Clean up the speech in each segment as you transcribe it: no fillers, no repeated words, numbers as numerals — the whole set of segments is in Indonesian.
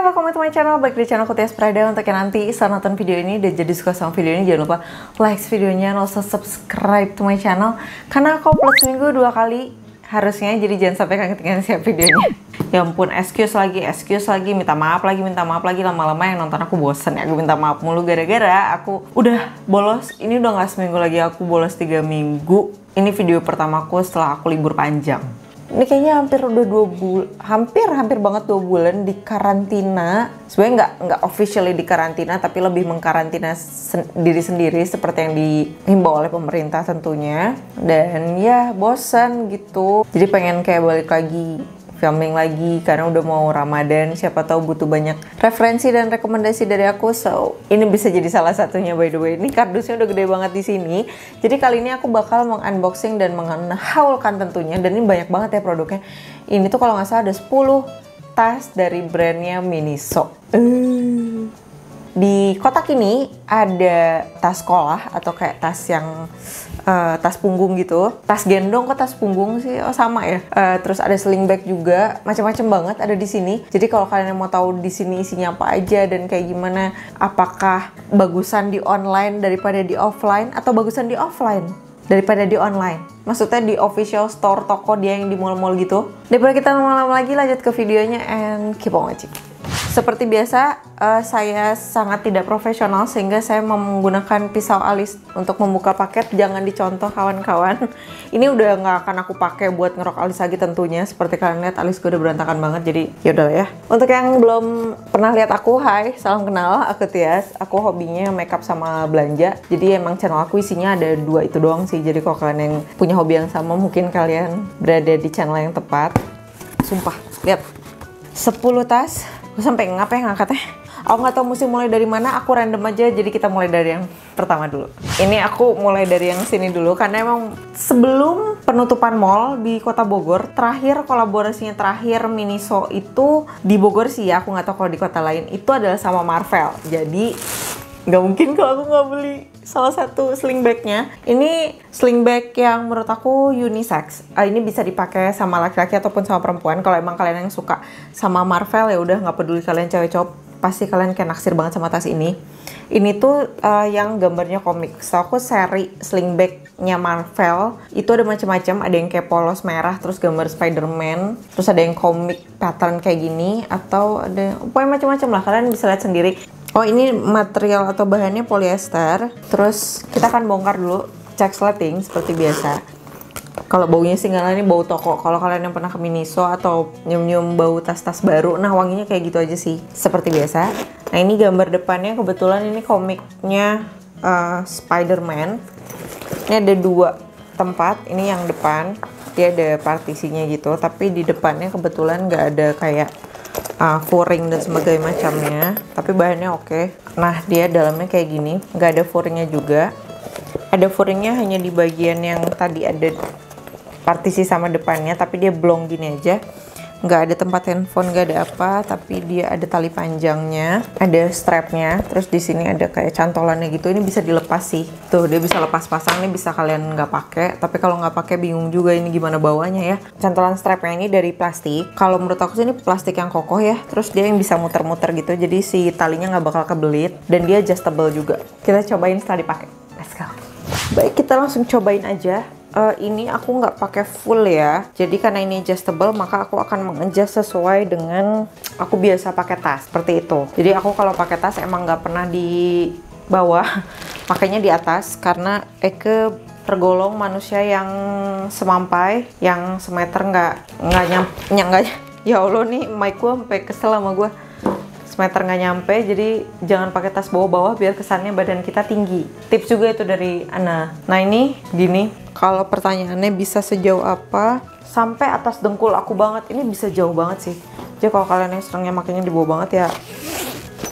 welcome to my channel. Balik di channel Tias Prada. Untuk yang nanti setelah nonton video ini dan jadi suka sama video ini, jangan lupa like videonya, and also subscribe to my channel. Karena aku upload seminggu 2 kali harusnya, jadi jangan sampai ketinggalan siap videonya. Ya ampun, excuse lagi, minta maaf lagi, lama-lama yang nonton aku bosen ya. Aku minta maaf mulu gara-gara aku udah bolos. Ini udah gak seminggu lagi, aku bolos 3 minggu. Ini video pertamaku setelah aku libur panjang. Ini kayaknya hampir udah 2 bulan, hampir banget 2 bulan di karantina. Sebenarnya nggak officially di karantina, tapi lebih mengkarantina diri sendiri seperti yang dihimbau oleh pemerintah tentunya. Dan ya bosan gitu. Jadi pengen kayak balik lagi, filming lagi karena udah mau Ramadan. Siapa tahu butuh banyak referensi dan rekomendasi dari aku. So, ini bisa jadi salah satunya by the way. Ini kardusnya udah gede banget di sini. Jadi kali ini aku bakal mengunboxing dan menghaulkan tentunya. Dan ini banyak banget ya produknya. Ini tuh kalau nggak salah ada 10 tas dari brandnya Miniso. Di kotak ini ada tas sekolah atau kayak tas yang tas punggung gitu, tas gendong kok tas punggung sih, oh sama ya. Terus ada sling bag juga, macam-macam banget ada di sini. Jadi kalau kalian mau tahu di sini isinya apa aja dan kayak gimana, apakah bagusan di online daripada di offline atau bagusan di offline daripada di online. Maksudnya di official store toko dia yang di mall-mall gitu. Daripada kita lama-lama lagi, lanjut ke videonya and keep on watching. Seperti biasa, saya sangat tidak profesional sehingga saya menggunakan pisau alis untuk membuka paket. Jangan dicontoh kawan-kawan. Ini udah nggak akan aku pakai buat ngerok alis lagi tentunya. Seperti kalian lihat, alis gue udah berantakan banget. Jadi yaudah ya. Untuk yang belum pernah lihat aku, hai, salam kenal. Aku Tias. Aku hobinya makeup sama belanja. Jadi emang channel aku isinya ada 2 itu doang sih. Jadi kalau kalian yang punya hobi yang sama, mungkin kalian berada di channel yang tepat. Sumpah, lihat 10 tas. Gue sampai ngangkatnya. Aku nggak tahu mesti mulai dari mana, aku random aja, jadi kita mulai dari yang pertama dulu. Ini aku mulai dari yang sini dulu, karena emang sebelum penutupan mall di kota Bogor, kolaborasinya terakhir Miniso itu di Bogor sih ya, aku nggak tahu kalau di kota lain, itu adalah sama Marvel. Jadi nggak mungkin kalau aku nggak beli salah satu sling bagnya. Ini sling bag yang menurut aku unisex. Ini bisa dipakai sama laki-laki ataupun sama perempuan. Kalau emang kalian yang suka sama Marvel, ya udah, nggak peduli kalian cewek cowok, pasti kalian kayak naksir banget sama tas ini. Ini tuh yang gambarnya komik. So aku seri sling bagnya Marvel itu ada macam-macam. Ada yang kayak polos merah terus gambar Spider-Man, terus ada yang komik pattern kayak gini, atau ada pokoknya macam-macam lah. Kalian bisa lihat sendiri. Oh, ini material atau bahannya polyester. Terus kita akan bongkar dulu, cek sleting seperti biasa. Kalau baunya sih nggak, ini bau toko. Kalau kalian yang pernah ke Miniso atau nyium-nyium bau tas-tas baru, nah wanginya kayak gitu aja sih, seperti biasa. Nah ini gambar depannya, kebetulan ini komiknya Spider-Man. Ini ada 2 tempat, ini yang depan, dia ada partisinya gitu. Tapi di depannya kebetulan nggak ada kayak furing dan sebagainya macamnya, tapi bahannya oke. Nah dia dalamnya kayak gini, nggak ada furingnya juga. Ada furingnya hanya di bagian yang tadi ada partisi sama depannya, tapi dia blong gini aja. Nggak ada tempat handphone, nggak ada apa, tapi dia ada tali panjangnya, ada strapnya. Terus di sini ada kayak cantolannya gitu. Ini bisa dilepas sih, tuh dia bisa lepas pasang. Ini bisa kalian nggak pakai, tapi kalau nggak pakai bingung juga ini gimana bawanya ya. Cantolan strapnya ini dari plastik. Kalau menurut aku sih ini plastik yang kokoh ya. Terus dia yang bisa muter-muter gitu, jadi si talinya nggak bakal kebelit dan dia adjustable juga. Kita cobain setelah dipakai. Let's go. Baik, kita langsung cobain aja. Ini aku nggak pakai full ya, jadi karena ini adjustable maka aku akan mengadjust sesuai dengan aku biasa pakai tas seperti itu. Jadi aku kalau pakai tas emang nggak pernah di bawah, pakainya di atas karena Eke tergolong manusia yang semampai, yang semeter nggak ya Allah nih mic gue sampai kesel sama gue. Meter nggak nyampe, jadi jangan pakai tas bawah-bawah biar kesannya badan kita tinggi. Tips juga itu dari Ana. Nah ini gini, kalau pertanyaannya bisa sejauh apa, sampai atas dengkul aku banget, ini bisa jauh banget sih. Jadi kalau kalian yang seringnya makanya di bawah banget ya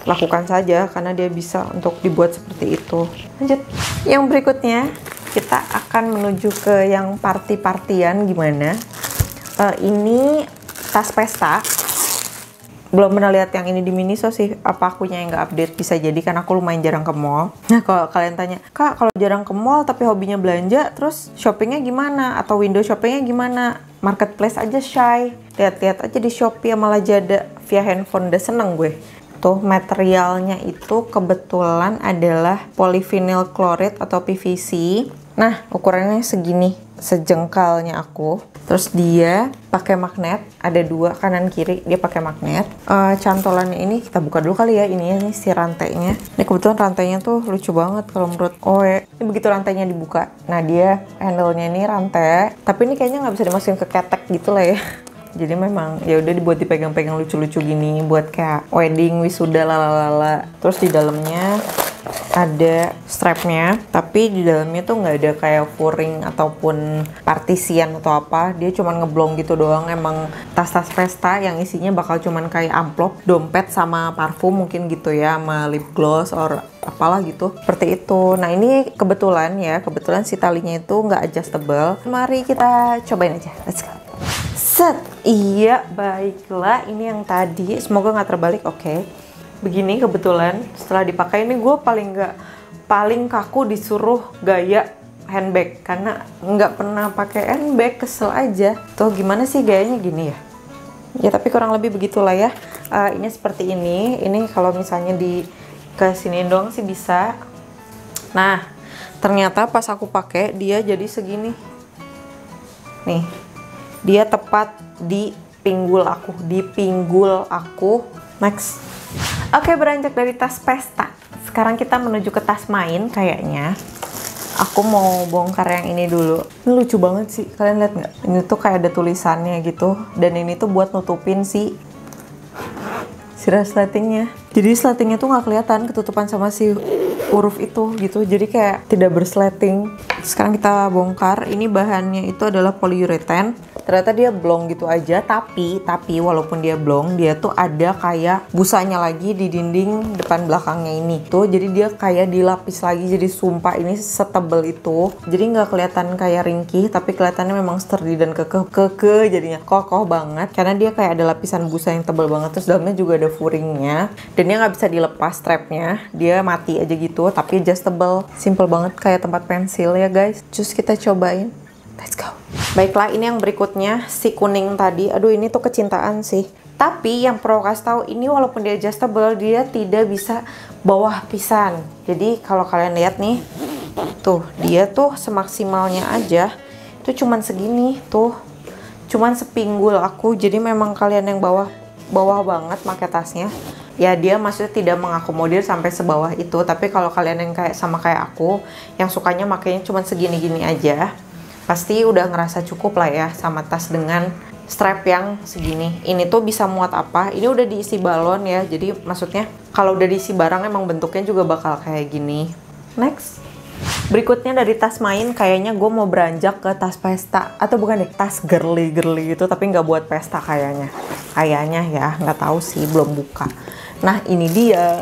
lakukan saja, karena dia bisa untuk dibuat seperti itu. Lanjut, yang berikutnya kita akan menuju ke yang party-partian gimana. Ini tas pesta. Belum pernah lihat yang ini di Miniso sih, apa akunya yang nggak update, bisa jadi kan aku lumayan jarang ke mall. Nah kalau kalian tanya, Kak kalau jarang ke mall tapi hobinya belanja, terus shoppingnya gimana? Atau window shoppingnya gimana? Marketplace aja shy, lihat-lihat aja di Shopee sama Lazada, via handphone, udah seneng gue. Tuh materialnya itu kebetulan adalah polyvinyl chloride atau PVC. Nah ukurannya segini, sejengkalnya aku. Terus dia pakai magnet, ada 2 kanan kiri, dia pakai magnet. Cantolannya ini kita buka dulu kali ya, ini si rantainya. Ini kebetulan rantainya tuh lucu banget kalau menurut Oe. Ini begitu rantainya dibuka. Nah dia handle-nya ini rantai, tapi ini kayaknya nggak bisa dimasukin ke ketek gitu lah ya. Jadi memang ya udah dibuat dipegang-pegang lucu-lucu gini buat kayak wedding, wisuda, lalala. Terus di dalamnya ada strapnya, tapi di dalamnya tuh nggak ada kayak furing ataupun partisian atau apa. Dia cuman ngeblong gitu doang. Emang tas-tas pesta yang isinya bakal cuman kayak amplop, dompet sama parfum mungkin gitu ya, sama lip gloss or apalah gitu, seperti itu. Nah ini kebetulan si talinya itu nggak adjustable. Mari kita cobain aja, let's go. Set, iya baiklah, ini yang tadi, semoga nggak terbalik. Oke. Begini kebetulan setelah dipakai ini gue paling kaku disuruh gaya handbag karena nggak pernah pakai handbag, kesel aja. Tuh gimana sih gayanya gini ya? Ya tapi kurang lebih begitulah ya. Ini seperti ini. Ini kalau misalnya di kesini doang sih bisa. Nah ternyata pas aku pakai dia jadi segini. Nih. Dia tepat di pinggul aku, Next. Oke, beranjak dari tas pesta. Sekarang kita menuju ke tas main kayaknya. Aku mau bongkar yang ini dulu. Ini lucu banget sih, kalian lihat nggak? Ini tuh kayak ada tulisannya gitu. Dan ini tuh buat nutupin si resletingnya. Jadi resletingnya tuh nggak kelihatan, ketutupan sama si huruf itu gitu. Jadi kayak tidak bersleting. Sekarang kita bongkar. Ini bahannya itu adalah polyurethane. Ternyata dia blong gitu aja, tapi walaupun dia blong, dia tuh ada kayak busanya lagi di dinding depan belakangnya ini tuh. Jadi dia kayak dilapis lagi, jadi sumpah ini setebel itu. Jadi nggak kelihatan kayak ringkih, tapi kelihatannya memang sturdy dan kekeh jadinya kokoh banget. Karena dia kayak ada lapisan busa yang tebel banget. Terus dalamnya juga ada furingnya, dan dia nggak bisa dilepas strapnya. Dia mati aja gitu, tapi adjustable. Simple banget kayak tempat pensil ya guys. Terus kita cobain. Let's go. Baiklah, ini yang berikutnya si kuning tadi. Aduh, ini tuh kecintaan sih. Tapi yang perlu kasih tahu, ini walaupun dia adjustable, dia tidak bisa bawah pisan. Jadi kalau kalian lihat nih, tuh dia tuh semaksimalnya aja itu cuman segini tuh, cuman sepinggul aku. Jadi memang kalian yang bawah banget pakai tasnya, ya dia maksudnya tidak mengakomodir sampai sebawah itu. Tapi kalau kalian yang kayak aku, yang sukanya makanya cuman segini-gini aja, pasti udah ngerasa cukup lah ya sama tas dengan strap yang segini. Ini tuh bisa muat apa? Ini udah diisi balon ya. Jadi maksudnya kalau udah diisi barang emang bentuknya juga bakal kayak gini. Next. Berikutnya dari tas main, kayaknya gue mau beranjak ke tas pesta. Atau bukan deh, tas girly gitu. Tapi nggak buat pesta kayaknya. Kayaknya ya, nggak tahu sih, belum buka. Nah ini dia.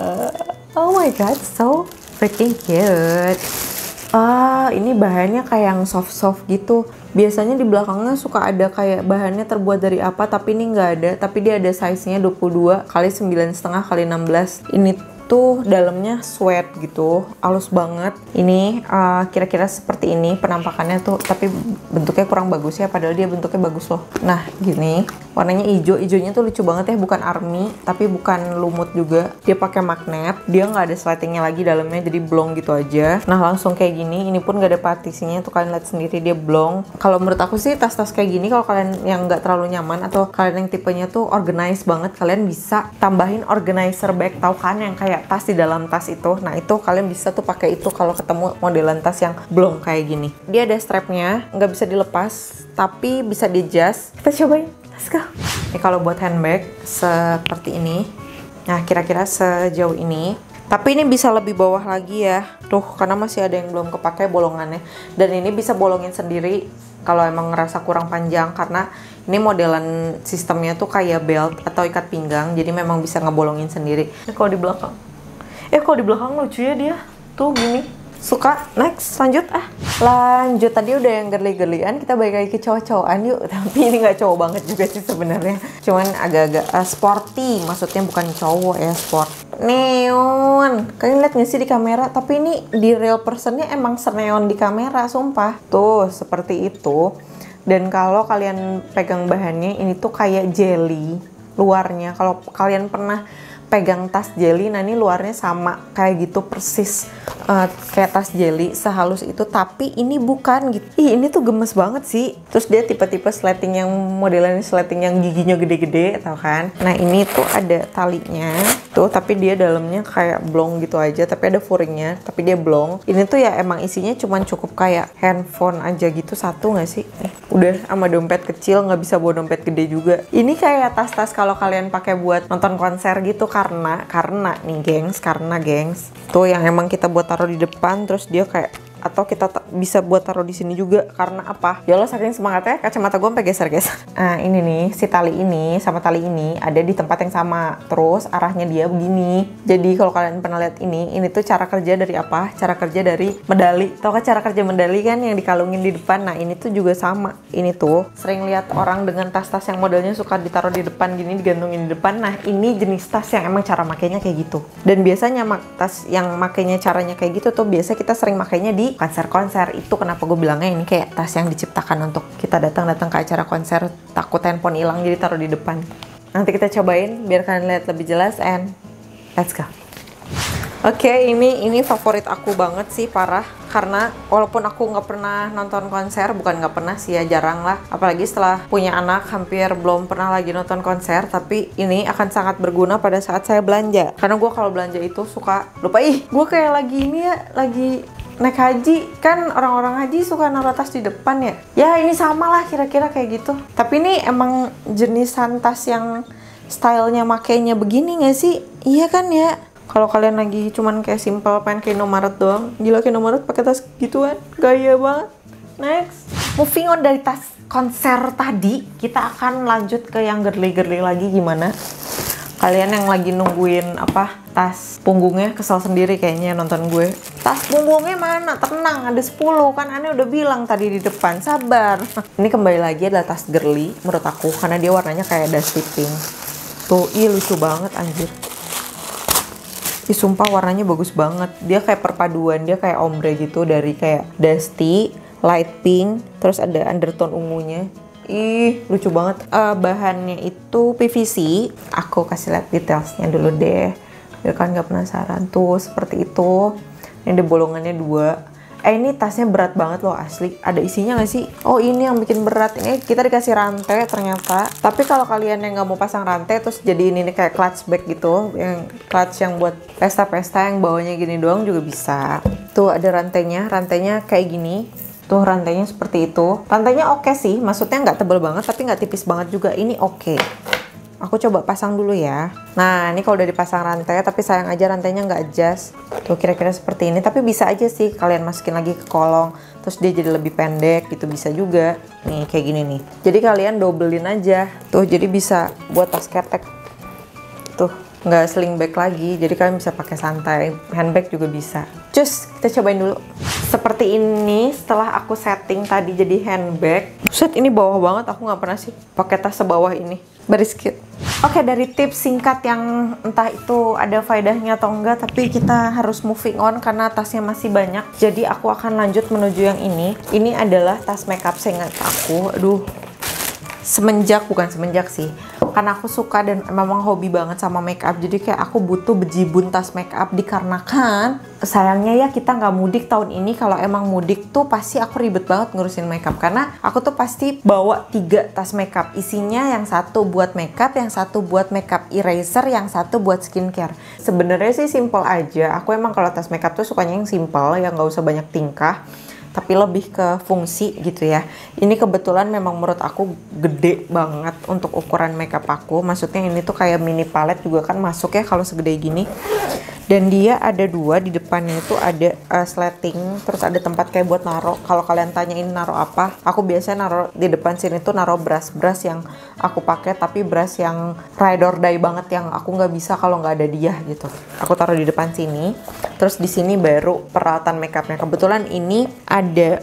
Oh my god, so freaking cute. Ini bahannya kayak yang soft gitu. Biasanya di belakangnya suka ada kayak bahannya terbuat dari apa, tapi ini nggak ada. Tapi dia ada size-nya 22 x 9,5 x 16. Ini tuh dalamnya sweat gitu, halus banget. Ini kira-kira seperti ini penampakannya tuh, tapi bentuknya kurang bagus ya, padahal dia bentuknya bagus loh. Nah gini, warnanya hijaunya tuh lucu banget ya, bukan army tapi bukan lumut juga. Dia pakai magnet, dia nggak ada slatingnya lagi dalamnya, jadi blong gitu aja. Nah langsung kayak gini, ini pun nggak ada partisinya tuh, kalian lihat sendiri dia blong. Kalau menurut aku sih tas-tas kayak gini, kalau kalian yang nggak terlalu nyaman atau kalian yang tipenya tuh organize banget, kalian bisa tambahin organizer bag, tahu kan yang kayak tas di dalam tas itu. Nah itu kalian bisa tuh pakai itu kalau ketemu modelan tas yang blong kayak gini. Dia ada strapnya, nggak bisa dilepas tapi bisa di-adjust. Kita cobain, let's go. Ini kalau buat handbag seperti ini. Nah kira-kira sejauh ini. Tapi ini bisa lebih bawah lagi ya, tuh karena masih ada yang belum kepakai bolongannya. Dan ini bisa bolongin sendiri kalau emang ngerasa kurang panjang, karena ini modelan sistemnya tuh kayak belt atau ikat pinggang, jadi memang bisa ngebolongin sendiri. Ini kalau di belakang, kalau di belakang lucu ya dia, tuh gini. Suka. Next, lanjut. Tadi udah yang girly-girlyan, kita balik lagi ke cowok-cowokan yuk. Tapi ini nggak cowok banget juga sih sebenarnya, cuman agak-agak sporty, maksudnya bukan cowok ya, sport. Neon, kalian lihat nggak sih di kamera? Tapi ini di real personnya emang seneon di kamera, sumpah. Tuh seperti itu. Dan kalau kalian pegang bahannya, ini tuh kayak jelly. luarnya. Kalau kalian pernah pegang tas jelly, nah ini luarnya sama kayak gitu persis, kayak tas jelly, sehalus itu, tapi ini bukan gitu. Ih, ini tuh gemes banget sih. Terus dia tipe-tipe sleting yang modelannya sleting yang giginya gede-gede, tau kan? Nah ini tuh ada talinya tuh, tapi dia dalamnya kayak blong gitu aja, tapi ada furingnya, tapi dia blong. Ini tuh ya emang isinya cuman cukup kayak handphone aja gitu, satu nggak sih? Udah sama dompet kecil, nggak bisa bawa dompet gede juga. Ini kayak tas-tas kalau kalian pakai buat nonton konser gitu, karena nih gengs, tuh yang emang kita buat taruh di depan, terus dia kayak, atau kita bisa buat taruh di sini juga. Karena apa? Ya Allah, saking semangatnya kacamata gue sampai geser-geser. Nah ini nih, si tali ini sama tali ini ada di tempat yang sama, terus arahnya dia begini. Jadi kalau kalian pernah lihat ini tuh cara kerja dari apa? Cara kerja dari medali. Tau kan cara kerja medali kan yang dikalungin di depan? Nah ini tuh juga sama. Ini tuh sering lihat orang dengan tas-tas yang modelnya suka ditaruh di depan gini, digantungin di depan. Nah ini jenis tas yang emang cara makainya kayak gitu. Dan biasanya tas yang makainya caranya kayak gitu tuh biasa kita sering makainya di konser-konser. Itu kenapa gue bilangnya ini kayak tas yang diciptakan untuk kita datang ke acara konser, takut handphone hilang jadi taruh di depan. Nanti kita cobain biar kalian lihat lebih jelas, and let's go. Oke, ini favorit aku banget sih, parah. Karena walaupun aku nggak pernah nonton konser, bukan nggak pernah sih ya, jarang lah. Apalagi setelah punya anak, hampir belum pernah lagi nonton konser. Tapi ini akan sangat berguna pada saat saya belanja. Karena gue kalau belanja itu suka lupa, gue kayak lagi ini ya, lagi naik haji. Kan orang-orang haji suka naruh tas di depan ya. Ya ini sama lah kira-kira kayak gitu. Tapi ini emang jenisan tas yang stylenya makainya begini nggak sih? Iya kan ya? Kalau kalian lagi cuman kayak simple pengen ke Indomaret doang, gila ke Indomaret pakai tas gituan, gaya banget. Next, moving on dari tas konser tadi, kita akan lanjut ke yang girly-girly lagi. Gimana? Kalian yang lagi nungguin apa? Tas punggungnya, kesel sendiri kayaknya nonton gue. Tas punggungnya mana? Tenang, ada 10 kan Ane udah bilang tadi di depan, sabar. Ini kembali lagi adalah tas girly menurut aku, karena dia warnanya kayak dusty pink. Tuh, lucu banget anjir. Sumpah warnanya bagus banget. Dia kayak perpaduan, dia kayak ombre gitu, dari kayak dusty, light pink, terus ada undertone ungunya. Lucu banget. Bahannya itu PVC. Aku kasih lihat detailsnya dulu deh, biar kan nggak penasaran. Tuh seperti itu. Ini ada bolongannya 2. Ini tasnya berat banget loh asli. Ada isinya nggak sih? Oh ini yang bikin berat. Ini kita dikasih rantai ternyata. Tapi kalau kalian yang nggak mau pasang rantai, terus jadi ini kayak clutch bag gitu, yang clutch yang buat pesta-pesta yang bawahnya gini doang juga bisa. Tuh ada rantainya kayak gini. Tuh rantainya seperti itu. Rantainya oke sih, maksudnya nggak tebel banget tapi nggak tipis banget juga. Ini oke. Aku coba pasang dulu ya. Nah ini kalau udah dipasang rantai, tapi sayang aja rantainya nggak adjust. Tuh kira-kira seperti ini, tapi bisa aja sih kalian masukin lagi ke kolong, terus dia jadi lebih pendek gitu, bisa juga. Nih kayak gini nih. Jadi kalian dobelin aja. Tuh jadi bisa buat tas ketek. Tuh nggak sling bag lagi, jadi kalian bisa pakai santai. Handbag juga bisa. Cus, kita cobain dulu. Seperti ini setelah aku setting tadi jadi handbag. Set, ini bawah banget, aku nggak pernah sih pakai tas sebawah ini. Baris cute. Oke, dari tips singkat yang entah itu ada faedahnya atau enggak, tapi kita harus moving on karena tasnya masih banyak. Jadi aku akan lanjut menuju yang ini. Ini adalah tas makeup seingat aku. Aduh, bukan semenjak sih, karena aku suka dan memang hobi banget sama makeup. Jadi kayak aku butuh bejibun tas makeup, dikarenakan sayangnya ya kita nggak mudik tahun ini. Kalau emang mudik tuh pasti aku ribet banget ngurusin makeup, karena aku tuh pasti bawa 3 tas makeup. Isinya yang satu buat makeup, yang satu buat makeup eraser, yang satu buat skincare. Sebenarnya sih simple aja. Aku emang kalau tas makeup tuh sukanya yang simple, yang nggak usah banyak tingkah, tapi lebih ke fungsi gitu ya. Ini kebetulan memang menurut aku gede banget untuk ukuran makeup aku. Maksudnya ini tuh kayak mini palette juga kan masuk ya kalau segede gini. Dan dia ada 2, di depannya itu ada sleting, terus ada tempat kayak buat naruh. Kalau kalian tanya ini naruh apa, aku biasanya naruh di depan sini tuh naruh brush yang aku pakai, tapi brush yang ride or die banget, yang aku nggak bisa kalau nggak ada dia gitu. Aku taruh di depan sini. Terus di sini baru peralatan makeupnya. Kebetulan ini ada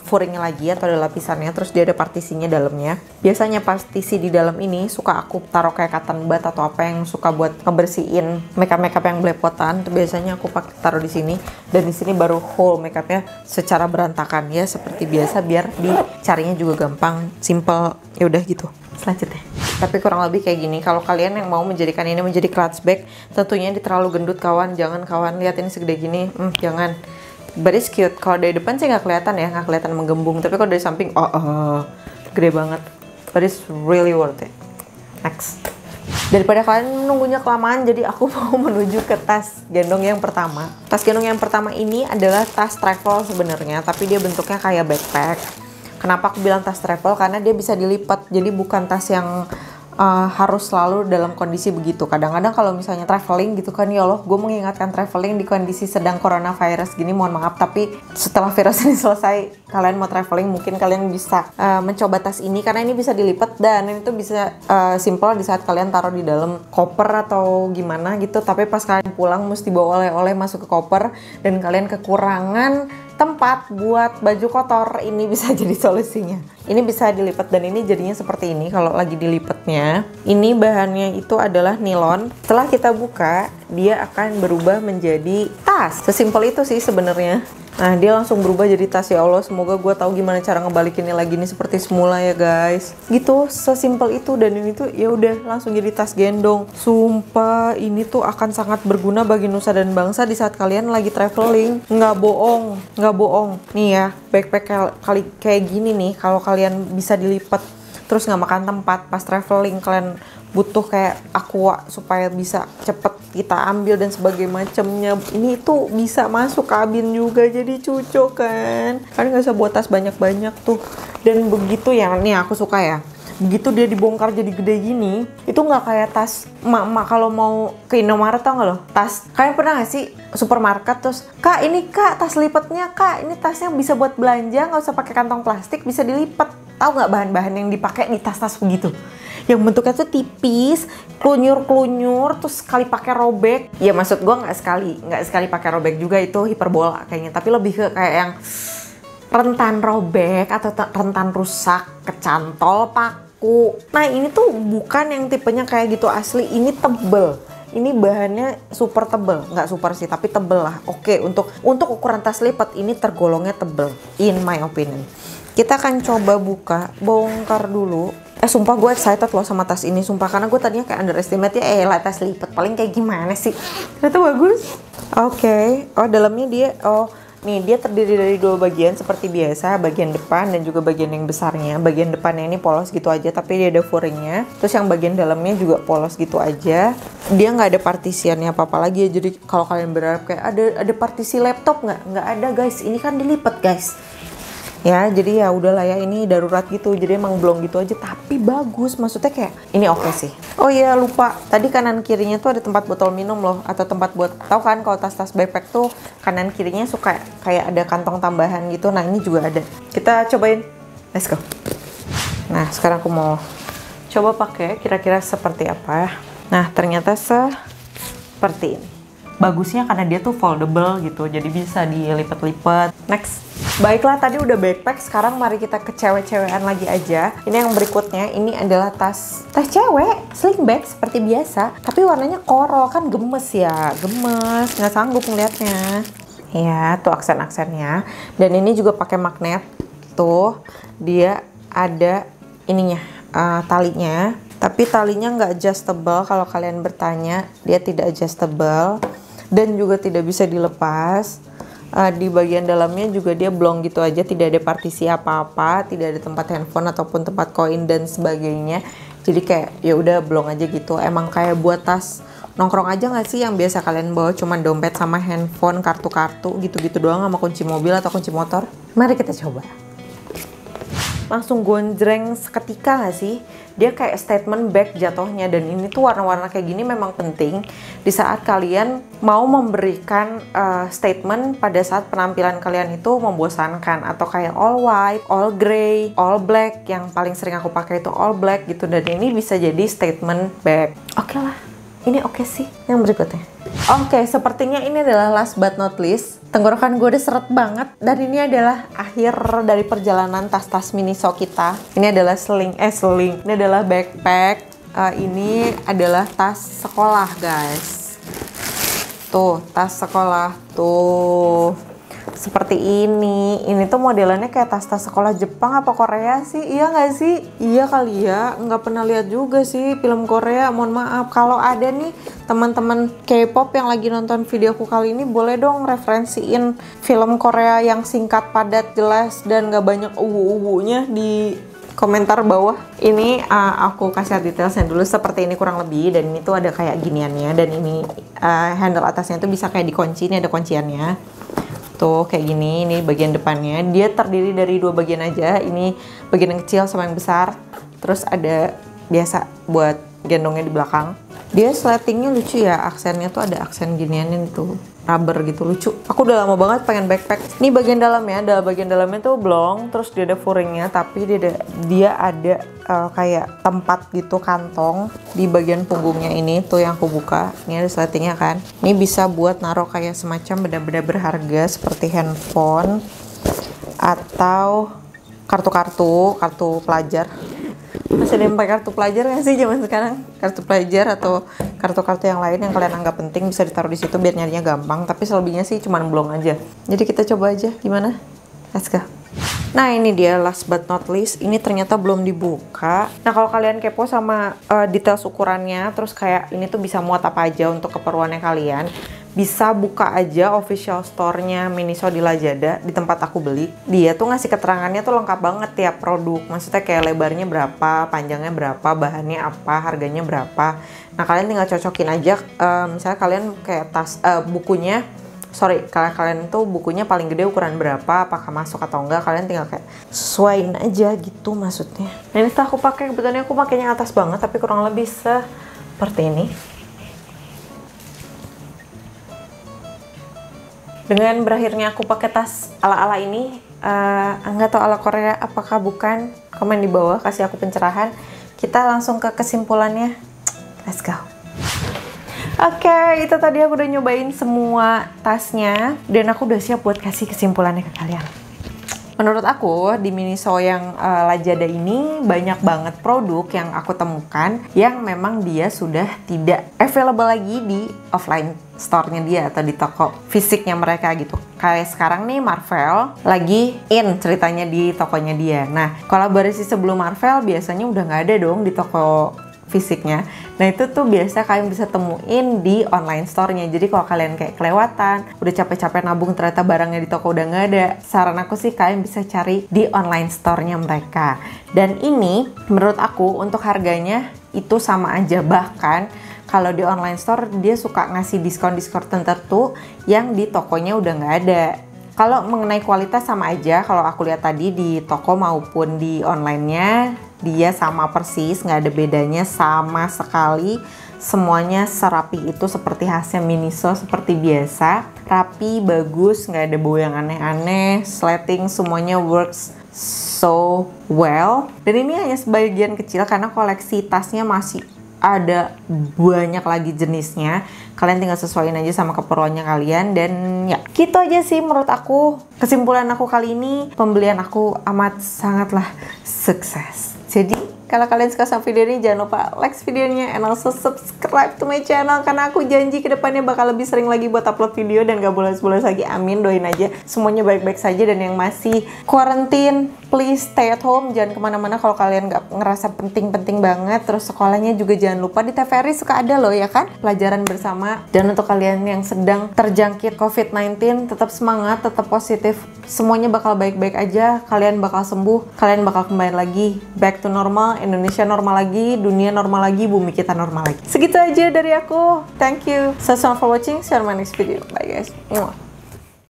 furingnya lagi atau ada lapisannya, terus dia ada partisinya dalamnya. Biasanya partisi di dalam ini suka aku taruh kayak cotton bud atau apa yang suka buat ngebersihin makeup yang belepotan. Itu biasanya aku pakai taruh di sini, dan di sini baru whole makeupnya secara berantakan ya seperti biasa, biar dicarinya juga gampang, simple, ya udah gitu. selanjutnya. Tapi kurang lebih kayak gini. Kalau kalian yang mau menjadikan ini menjadi clutch bag, tentunya ini terlalu gendut kawan. Jangan kawan, lihat ini segede gini. Jangan. But it's cute. Kalau dari depan sih nggak kelihatan ya, nggak kelihatan menggembung. Tapi kalau dari samping, gede banget. But it's really worth it. Next. Daripada kalian menunggunya kelamaan, jadi aku mau menuju ke tas gendong yang pertama. Tas gendong yang pertama ini adalah tas travel sebenarnya, tapi dia bentuknya kayak backpack. Kenapa aku bilang tas travel? Karena dia bisa dilipat, jadi bukan tas yang harus selalu dalam kondisi begitu. Kadang-kadang kalau misalnya traveling gitu kan, ya Allah, gue mengingatkan traveling di kondisi sedang coronavirus gini, mohon maaf. Tapi setelah virus ini selesai, kalian mau traveling, mungkin kalian bisa mencoba tas ini, karena ini bisa dilipat dan itu bisa simple di saat kalian taruh di dalam koper atau gimana gitu. Tapi pas kalian pulang mesti bawa oleh-oleh masuk ke koper dan kalian kekurangan tempat buat baju kotor, ini bisa jadi solusinya. Ini bisa dilipat dan ini jadinya seperti ini kalau lagi dilipatnya. Ini bahannya itu adalah nilon. Setelah kita buka, dia akan berubah menjadi tas. Sesimpel itu sih sebenarnya. Nah, dia langsung berubah jadi tas. Ya Allah, semoga gue tahu gimana cara ngebalikinnya lagi nih seperti semula ya guys. Gitu, sesimpel itu. Dan ini tuh ya udah langsung jadi tas gendong. Sumpah, ini tuh akan sangat berguna bagi nusa dan bangsa di saat kalian lagi traveling. Nggak bohong, nggak bohong. Nih ya, backpack kayak gini nih, kalau kalian bisa dilipat terus nggak makan tempat pas traveling, kalian butuh kayak aqua supaya bisa cepet kita ambil dan sebagainya macamnya, ini tuh bisa masuk kabin juga, jadi cucok kan. Kalian nggak usah buat tas banyak-banyak tuh. Dan begitu ya, nih aku suka ya, begitu dia dibongkar jadi gede gini, itu nggak kayak tas emak-emak kalau mau ke Indomaret, tau nggak loh? Tas, kalian pernah nggak sih supermarket terus, kak ini kak tas lipatnya kak, ini tasnya bisa buat belanja, nggak usah pakai kantong plastik, bisa dilipat. Tahu nggak bahan-bahan yang dipakai di tas-tas begitu? Yang bentuknya tuh tipis, klunyur-klunyur, terus sekali pakai robek. Ya maksud gue nggak sekali pakai robek juga, itu hiperbola kayaknya. Tapi lebih ke kayak yang rentan robek atau rentan rusak, kecantol, paku. Nah ini tuh bukan yang tipenya kayak gitu asli, ini tebel. Ini bahannya super tebel, nggak super sih, tapi tebel lah. Oke, untuk ukuran tas lipat ini tergolongnya tebel, in my opinion. Kita akan coba buka, bongkar dulu. Sumpah gue excited loh sama tas ini, sumpah. Karena gue tadinya kayak underestimate ya, lah tas lipat paling kayak gimana sih. Ternyata bagus. Oke. Oh dalamnya dia, nih dia terdiri dari dua bagian seperti biasa. Bagian depan dan juga bagian yang besarnya. Bagian depannya ini polos gitu aja, tapi dia ada furingnya. Terus yang bagian dalamnya juga polos gitu aja. Dia nggak ada partisiannya apa-apa lagi ya. Jadi kalau kalian berharap kayak ada partisi laptop, nggak ada guys. Ini kan dilipat guys. Ya, jadi ya udahlah ya, ini darurat gitu. Jadi emang blong gitu aja, tapi bagus. Maksudnya kayak ini oke sih. Oh iya, lupa. Tadi kanan kirinya tuh ada tempat botol minum loh, atau tempat buat, tahu kan kalau tas-tas backpack tuh kanan kirinya suka kayak ada kantong tambahan gitu. Nah, ini juga ada. Kita cobain. Let's go. Nah, sekarang aku mau coba pakai kira-kira seperti apa. Nah, ternyata seperti ini. Bagusnya karena dia tuh foldable gitu, jadi bisa dilipat-lipat. Next. Baiklah, tadi udah backpack, sekarang mari kita ke cewek-cewekan lagi aja. Ini yang berikutnya, ini adalah tas cewek, sling bag seperti biasa, tapi warnanya coral, kan gemes ya, gemes, nggak sanggup ngeliatnya. Ya, tuh aksen-aksennya. Dan ini juga pakai magnet, tuh dia ada ininya, talinya. Tapi talinya nggak adjustable, kalau kalian bertanya, dia tidak adjustable dan juga tidak bisa dilepas. Di bagian dalamnya juga dia blong gitu aja, tidak ada partisi apa-apa, tidak ada tempat handphone ataupun tempat koin dan sebagainya. Jadi kayak ya udah blong aja gitu. Emang kayak buat tas nongkrong aja nggak sih yang biasa kalian bawa cuman dompet sama handphone, kartu-kartu gitu-gitu doang sama kunci mobil atau kunci motor. Mari kita coba. Langsung gonjreng seketika gak sih? Dia kayak statement bag jatuhnya. Dan ini tuh warna-warna kayak gini memang penting di saat kalian mau memberikan statement pada saat penampilan kalian itu membosankan, atau kayak all white, all gray, all black. Yang paling sering aku pakai itu all black gitu. Dan ini bisa jadi statement bag. Oke lah, ini oke sih. Yang berikutnya, oke, sepertinya ini adalah last but not least. Tenggorokan gue udah seret banget. Dan ini adalah akhir dari perjalanan tas-tas Miniso kita. Ini adalah sling. Ini adalah backpack. Ini adalah tas sekolah guys. Tuh, tas sekolah tuh. seperti ini. Ini tuh modelannya kayak tas-tas sekolah Jepang apa Korea sih? Iya nggak sih? Iya kali ya, nggak pernah lihat juga sih film Korea, mohon maaf. Kalau ada nih teman-teman K-pop yang lagi nonton videoku kali ini, boleh dong referensiin film Korea yang singkat, padat, jelas, dan nggak banyak uwu-uwunya di komentar bawah. Ini aku kasih detailsnya dulu seperti ini kurang lebih, dan ini tuh ada kayak giniannya, dan ini handle atasnya tuh bisa kayak dikunci, ini ada kunciannya tuh kayak gini. Ini bagian depannya, dia terdiri dari dua bagian aja, ini bagian yang kecil sama yang besar, terus ada biasa buat gendongnya di belakang. Dia sletingnya lucu ya, aksennya tuh ada aksen ginianin tuh, rubber gitu, lucu. Aku udah lama banget pengen backpack. Ini bagian dalamnya, bagian dalamnya tuh blong, terus dia ada furingnya, tapi dia ada kayak tempat gitu, kantong di bagian punggungnya ini tuh yang aku buka. Ini ada sletingnya kan. Ini bisa buat naruh kayak semacam benda-benda berharga seperti handphone atau kartu pelajar. Masih ada yang pakai kartu pelajar nggak sih zaman sekarang? Kartu pelajar atau kartu-kartu yang lain yang kalian anggap penting bisa ditaruh di situ biar nyarinya gampang. Tapi selebihnya sih cuman blong aja. Jadi kita coba aja gimana? Let's go. Nah ini dia last but not least. Ini ternyata belum dibuka. Nah kalau kalian kepo sama details ukurannya, terus kayak ini tuh bisa muat apa aja untuk keperluannya kalian, bisa buka aja official store-nya Miniso di Lazada di tempat aku beli. Dia tuh ngasih keterangannya tuh lengkap banget tiap produk. Maksudnya kayak lebarnya berapa, panjangnya berapa, bahannya apa, harganya berapa. Nah kalian tinggal cocokin aja. Misalnya kalian kayak kalian tuh bukunya paling gede ukuran berapa, apakah masuk atau enggak, kalian tinggal kayak sesuaiin aja gitu maksudnya. Nah ini setelah aku pakai, kebetulan aku pakainya atas banget, tapi kurang lebih seperti ini. Dengan berakhirnya aku pakai tas ala-ala ini, nggak tahu ala Korea apakah bukan, komen di bawah, kasih aku pencerahan. Kita langsung ke kesimpulannya, let's go. Oke, itu tadi aku udah nyobain semua tasnya, dan aku udah siap buat kasih kesimpulannya ke kalian. Menurut aku di Miniso yang Lazada ini banyak banget produk yang aku temukan yang memang dia sudah tidak available lagi di offline store-nya dia atau di toko fisiknya mereka gitu. Kayak sekarang nih Marvel lagi in ceritanya di tokonya dia. Nah kolaborasi sebelum Marvel biasanya udah nggak ada dong di toko fisiknya. Nah itu tuh biasa kalian bisa temuin di online store-nya. Jadi kalau kalian kayak kelewatan, udah capek-capek nabung ternyata barangnya di toko udah nggak ada, saran aku sih kalian bisa cari di online store-nya mereka. Dan ini menurut aku untuk harganya itu sama aja, bahkan kalau di online store dia suka ngasih diskon-diskon tertentu yang di tokonya udah nggak ada. Kalau mengenai kualitas sama aja, kalau aku lihat tadi di toko maupun di online-nya dia sama persis, nggak ada bedanya sama sekali. Semuanya serapi itu seperti khasnya Miniso seperti biasa, rapi, bagus, nggak ada bau yang aneh-aneh, sleting semuanya works so well. Dan ini hanya sebagian kecil karena koleksi tasnya masih ada banyak lagi jenisnya. Kalian tinggal sesuaiin aja sama keperluannya kalian. Dan ya gitu aja sih menurut aku. Kesimpulan aku kali ini, pembelian aku amat sangatlah sukses. Jadi kalau kalian suka sama video ini, jangan lupa like videonya and also subscribe to my channel, karena aku janji kedepannya bakal lebih sering lagi buat upload video dan gak bolos-bolos lagi. Amin, doain aja semuanya baik-baik saja. Dan yang masih quarantine, please stay at home, jangan kemana-mana kalau kalian gak ngerasa penting-penting banget. Terus sekolahnya juga jangan lupa, di TVRI suka ada loh ya kan, pelajaran bersama. Dan untuk kalian yang sedang terjangkit COVID-19, tetap semangat, tetap positif, semuanya bakal baik-baik aja. Kalian bakal sembuh, kalian bakal kembali lagi back to normal. Indonesia normal lagi, dunia normal lagi, bumi kita normal lagi. Segitu aja dari aku. Thank you so much for watching. See you on my next video. Bye guys. Mwah.